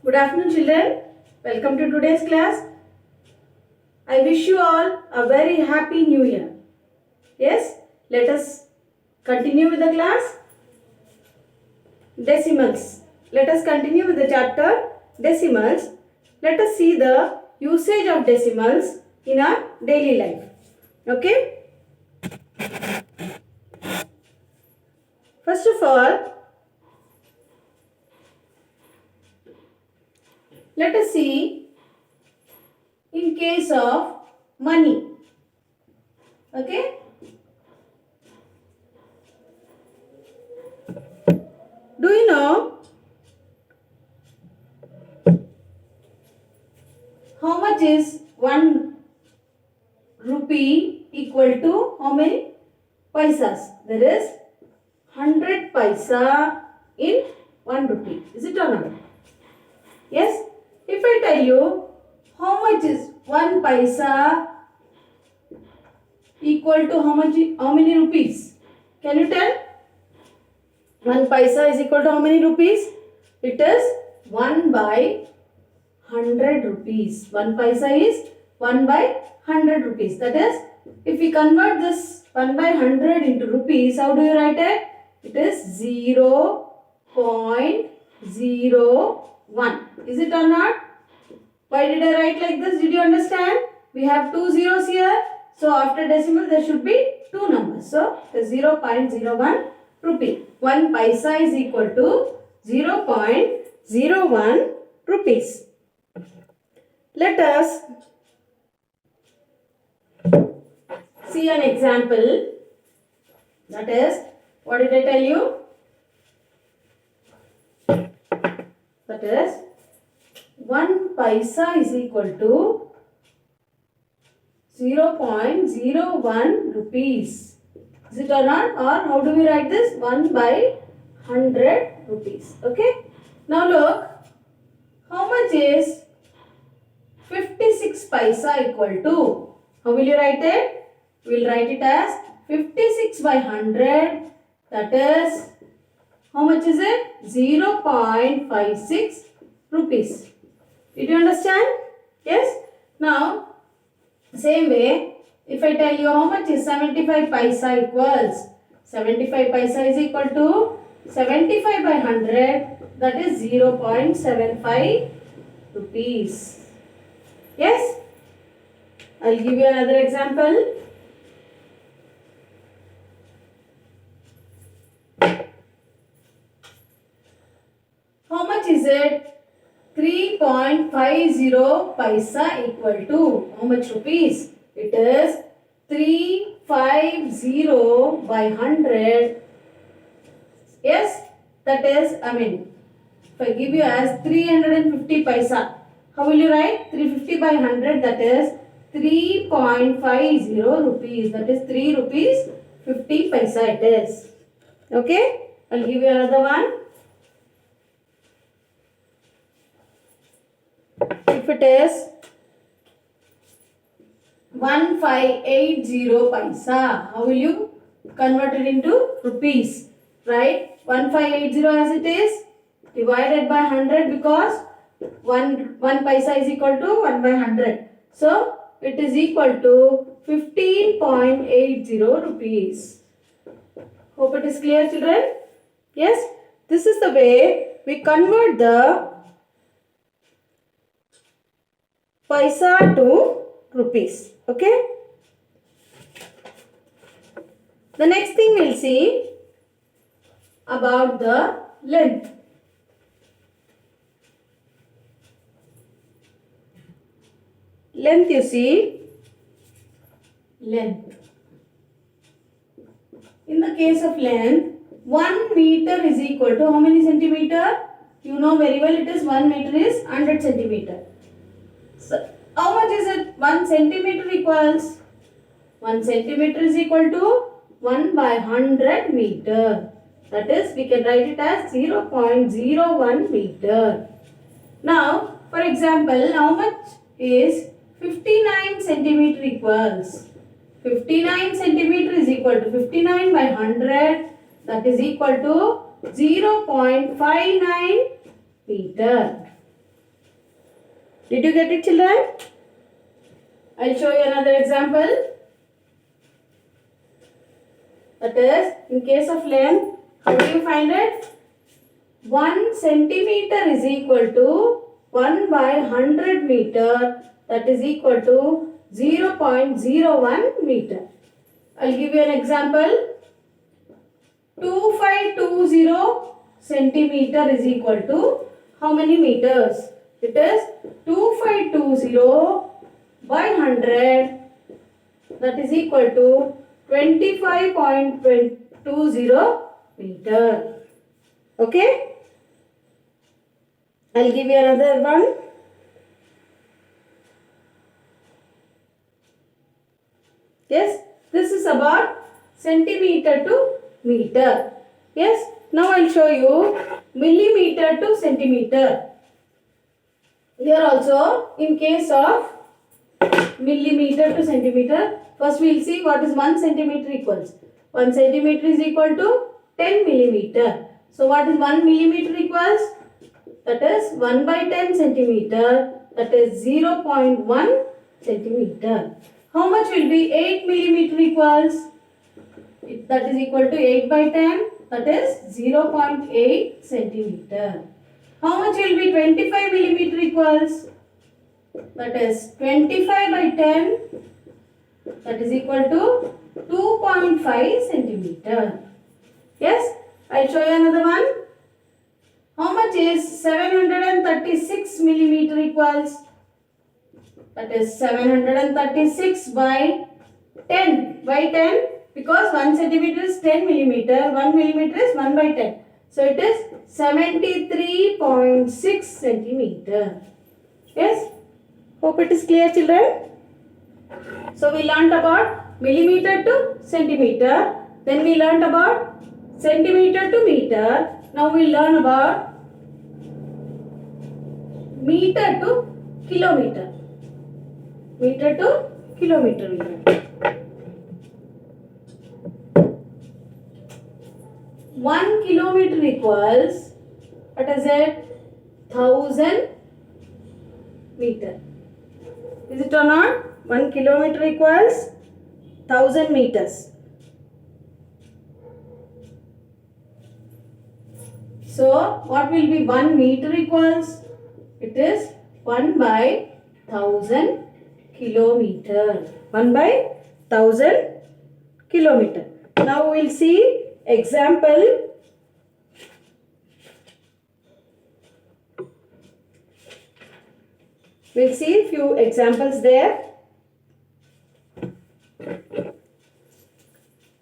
Good afternoon, children. Welcome to today's class. I wish you all a very happy new year. Yes, let us continue with the class. Decimals. Let us continue with the chapter Decimals. Let us see the usage of decimals in our daily life. Okay? First of all, let us see in case of money. Okay? Do you know how much is 1 rupee equal to how many paisas? There is 100 paisa in 1 rupee. Is it or not? Yes? If I tell you how much is 1 paisa equal to how many rupees? Can you tell? 1 paisa is equal to how many rupees? It is 1 by 100 rupees. 1 paisa is 1 by 100 rupees. That is, if we convert this 1 by 100 into rupees, how do you write it? It is 0.01. Is it or not? Why did I write like this? Did you understand? We have 2 zeros here. So after decimal there should be 2 numbers. So the 0.01 rupee. 1 paisa is equal to 0.01 rupees. Let us see an example. That is, what did I tell you? That is, 1 paisa is equal to 0.01 rupees. Is it or not? Or how do we write this? 1 by 100 rupees. Okay. Now look, how much is 56 paisa equal to? How will you write it? We will write it as 56 by 100. That is, how much is it? 0.56 rupees. Did you understand? Yes? Now, same way, if I tell you how much is 75 paisa equals, 75 paisa is equal to 75 by 100, that is 0.75 rupees. Yes? I'll give you another example. How much is it? 3.50 paisa equal to how much rupees? It is 350 by 100. Yes, that is, if I give you as 350 paisa, how will you write? 350 by 100, that is 3.50 rupees. That is 3 rupees 50 paisa it is. Okay, I'll give you another one. If it is 1580 paisa, how will you convert it into rupees? Right? 1580 as it is divided by 100 because 1 paisa is equal to 1 by 100. So it is equal to 15.80 rupees. Hope it is clear, children? Yes? This is the way we convert the paisa to rupees. Okay? The next thing we'll see about the length. Length, you see, length. In the case of length, 1 meter is equal to how many centimeter? You know very well, it is 1 meter is 100 centimeter. So, how much is it? 1 centimeter equals 1 centimeter is equal to 1 by 100 meter. That is, we can write it as 0.01 meter. Now, for example, how much is 59 centimeter equals? 59 centimeter is equal to 59 by 100. That is equal to 0.59 meter. Did you get it, children? I'll show you another example. That is, in case of length, how do you find it? 1 centimeter is equal to 1 by 100 meter, that is equal to 0.01 meter. I'll give you an example. 2520 centimeter is equal to how many meters? It is 2520 by 100, that is equal to 25.20 meter. Okay? I'll give you another one. Yes, this is about centimeter to meter. Yes, now I'll show you millimeter to centimeter. Here also, in case of millimeter to centimeter, first we will see what is 1 centimeter equals. 1 centimeter is equal to 10 millimeter. So what is 1 millimeter equals? That is 1 by 10 centimeter, that is 0.1 centimeter. How much will be 8 millimeter equals? That is equal to 8 by 10, that is 0.8 centimeter. How much will be 25 millimeter equals? That is 25 by 10, that is equal to 2.5 centimeter. Yes, I'll show you another one. How much is 736 millimeter equals? That is 736 by 10. By 10, because 1 centimeter is 10 millimeter, 1 millimeter is 1 by 10. So it is 73.6 centimeter. Yes? Hope it is clear, children. So we learnt about millimeter to centimeter. Then we learnt about centimeter to meter. Now we learn about meter to kilometer. Meter to kilometer we learn. 1 kilometer equals, what is it? 1000 meter. Is it or not? 1 kilometer equals 1000 meters. So, what will be 1 meter equals? It is 1 by 1000 kilometer. 1 by 1000 kilometer. Now, we will see example. We will see few examples there.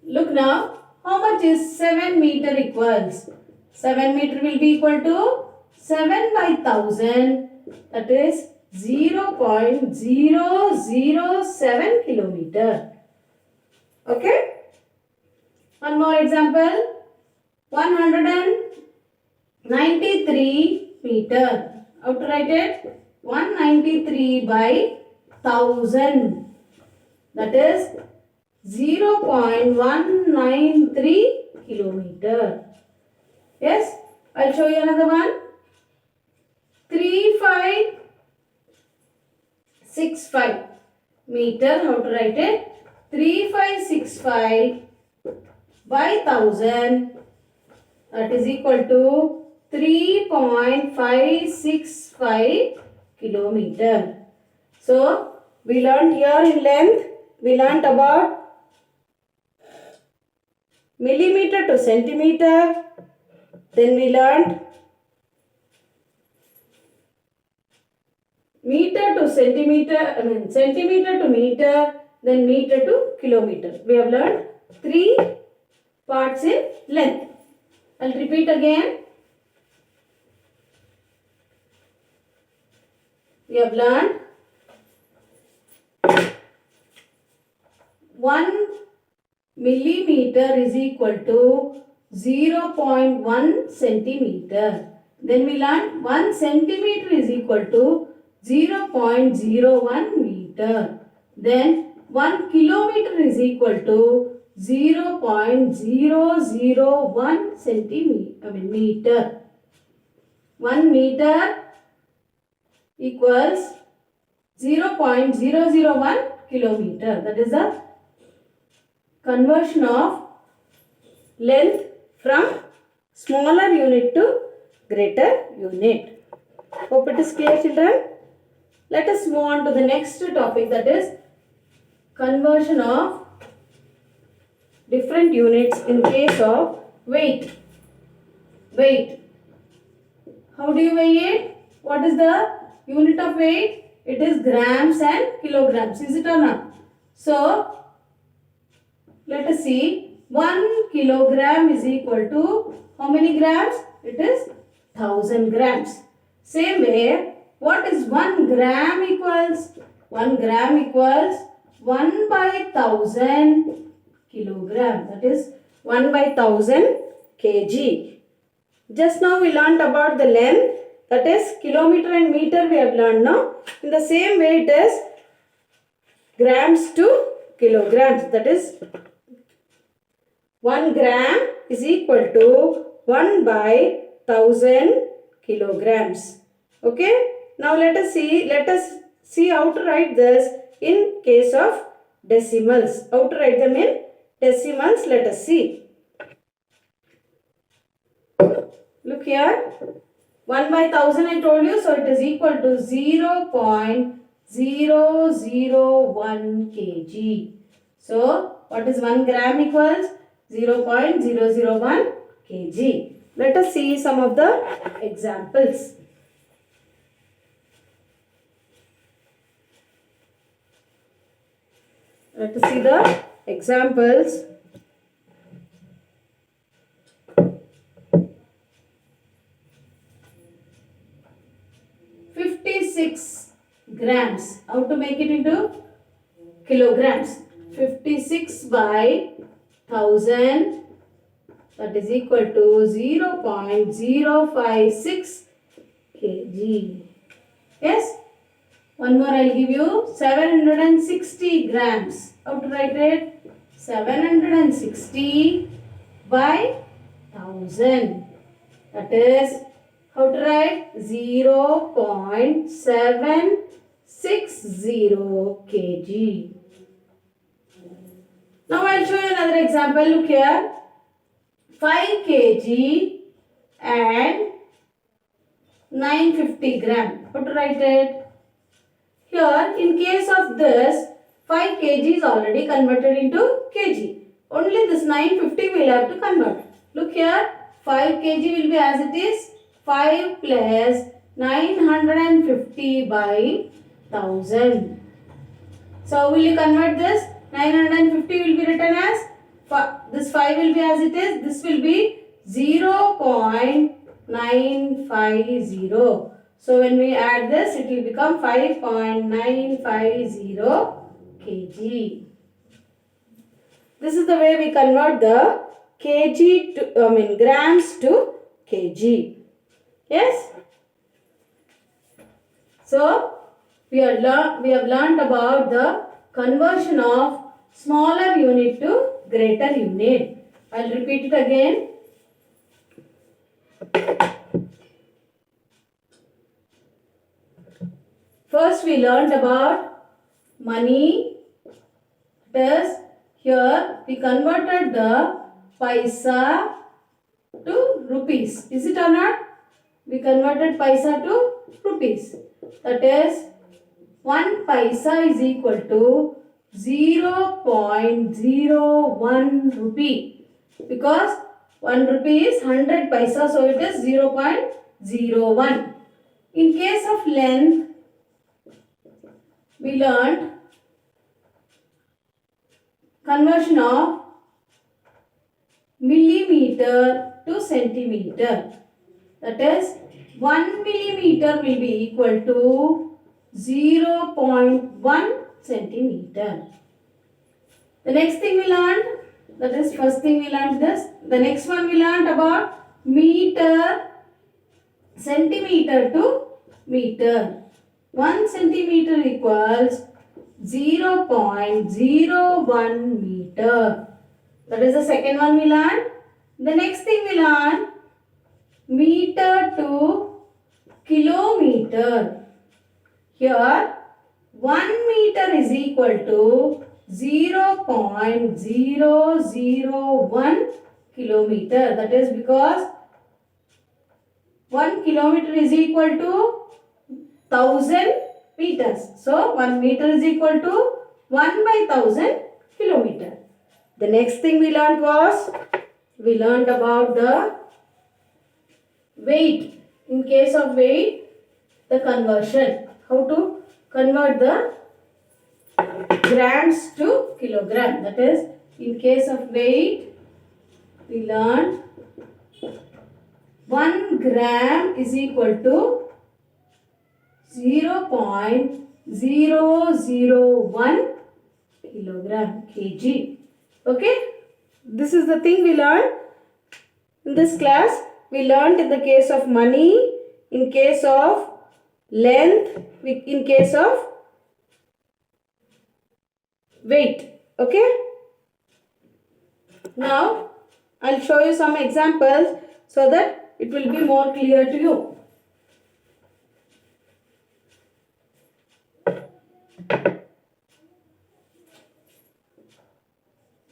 Look now, how much is 7 meter equals? 7 meter will be equal to 7 by 1000, that is 0.007 kilometer. Okay? One more example. 193 meter. How to write it? 193 by 1000. That is 0.193 kilometer. Yes, I'll show you another one. 3565 meter. How to write it? 3565 by 1000. That is equal to 3.565 kilometer. So, we learnt here in length, we learnt about millimeter to centimeter. Then we learnt meter to centimeter, centimeter to meter, then meter to kilometer. We have learnt 3 parts in length. I'll repeat again. We have learned 1 millimeter is equal to 0.1 centimeter. Then we learned 1 centimeter is equal to 0.01 meter. Then 1 kilometer is equal to 0.001 centimeter. meter. 1 meter equals 0.001 kilometer. That is the conversion of length from smaller unit to greater unit. Hope it is clear, children. Let us move on to the next topic, that is conversion of different units in case of weight. Weight. How do you weigh it? What is the unit of weight? It is grams and kilograms. Is it or not? So, let us see. 1 kilogram is equal to how many grams? It is 1000 grams. Same way, what is 1 gram equals? 1 gram equals 1 by 1000 kilogram. That is 1 by 1000 kg. Just now we learnt about the length. That is kilometer and meter we have learned now. In the same way it is grams to kilograms. That is 1 gram is equal to 1 by 1000 kilograms. Okay. Now let us see how to write this in case of decimals. How to write them in decimals, let us see. Look here. 1 by 1000 I told you, so it is equal to 0.001 kg. So what is 1 gram equals? 0.001 kg. Let us see some of the examples. Let us see the examples. Grams. How to make it into kilograms? 56 by 1000, that is equal to 0.056 kg. Yes? One more I'll give you. 760 grams. How to write it? 760 by 1000. That is, how to write? 0.760 kg. Now I'll show you another example. Look here. 5 kg and 950 gram. How to write it? Here, in case of this, 5 kg is already converted into kg. Only this 950 we'll have to convert. Look here. 5 kg will be as it is. 5 plus 950 by 1000. So will you convert this? 950 will be written as, this 5 will be as it is. This will be 0.950. So when we add this, it will become 5.950 kg. This is the way we convert the kg to, grams to kg. Yes? So, we have learned about the conversion of smaller unit to greater unit. I will repeat it again. First, we learned about money. Thus, here we converted the paisa to rupees. Is it or not? We converted paisa to rupees. That is, 1 paisa is equal to 0.01 rupee. Because 1 rupee is 100 paisa, so it is 0.01. In case of length, we learned conversion of millimeter to centimeter. That is, 1 millimeter will be equal to 0.1 centimeter. The next thing we learned, that is first thing we learned this. The next one we learned about meter, centimeter to meter. 1 centimeter equals 0.01 meter. That is the second one we learned. The next thing we learned, meter to kilometer. Here 1 meter is equal to 0.001 kilometer. That is because 1 kilometer is equal to 1000 meters. So 1 meter is equal to 1 by 1000 kilometer. The next thing we learned about the weight. In case of weight, the conversion. How to convert the grams to kilogram. That is, in case of weight, we learned 1 gram is equal to 0.001 kilogram kg. Okay, this is the thing we learned in this class. We learned in the case of money, in case of length, in case of weight. Okay, now I'll show you some examples so that it will be more clear to you.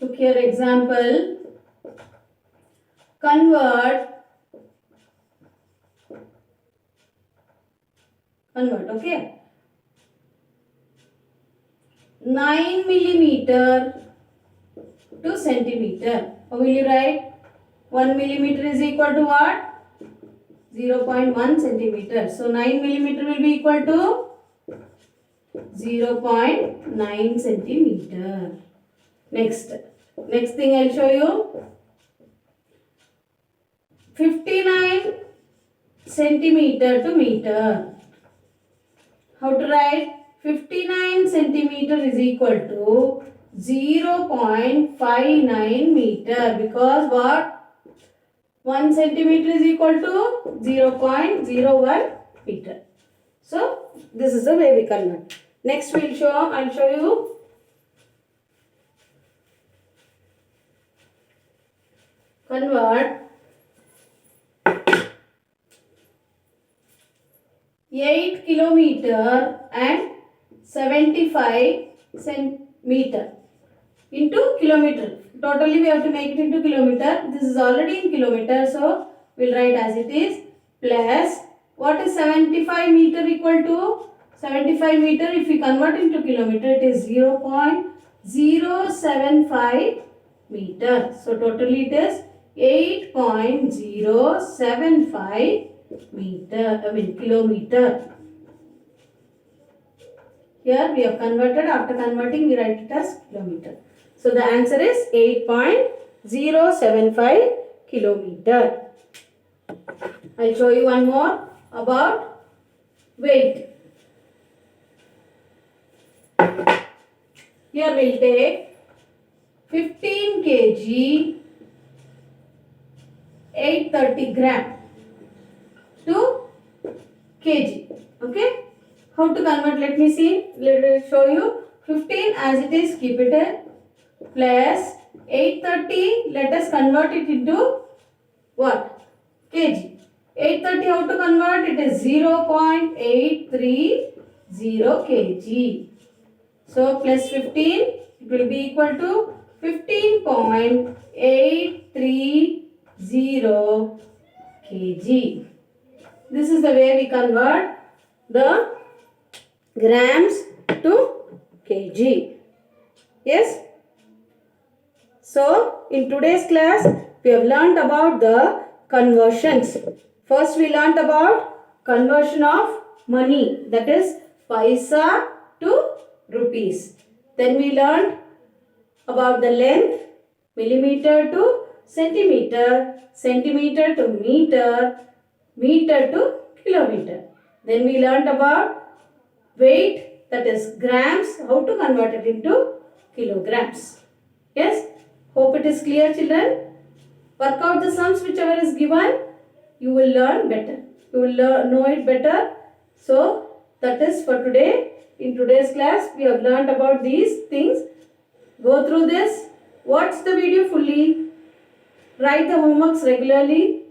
Look here, example. Convert, okay. 9 millimeter to centimeter. How will you write? 1 millimeter is equal to what? 0.1 centimeter. So 9 millimeter will be equal to 0.9 centimeter. Next thing I'll show you. 59 centimeter to meter. How to write? 59 centimeter is equal to 0.59 meter, because what? 1 centimeter is equal to 0.01 meter. So this is the way we convert. Next I'll show you convert 8 kilometer and 75 centimeter into kilometer. Totally we have to make it into kilometer. This is already in kilometer, so we'll write as it is, plus what is 75 meter equal to? 75 meter, if we convert into kilometer, it is 0.075 meter. So totally it is 8.075 kilometer. Here we have converted. After converting, we write it as kilometer. So the answer is 8.075 kilometer. I'll show you one more about weight. Here we'll take 15 kg 830 gram to kg. Okay. How to convert? Let me see. Let me show you. 15 as it is, keep it in, plus 830. Let us convert it into what? Kg. 830 how to convert? It is 0.830 kg. So plus 15, it will be equal to 15.830 kg. This is the way we convert the grams to kg. Yes. So in today's class, we have learnt about the conversions. First we learnt about conversion of money, that is paisa to rupees. Then we learned about the length, millimeter to centimeter, centimeter to meter, meter to kilometer. Then we learned about weight, that is grams, how to convert it into kilograms. Yes, hope it is clear, children. Work out the sums whichever is given, you will learn better. You will know it better. So that is for today. In today's class, we have learned about these things. Go through this. Watch the video fully. Write the homeworks regularly.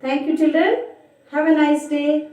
Thank you, children. Have a nice day.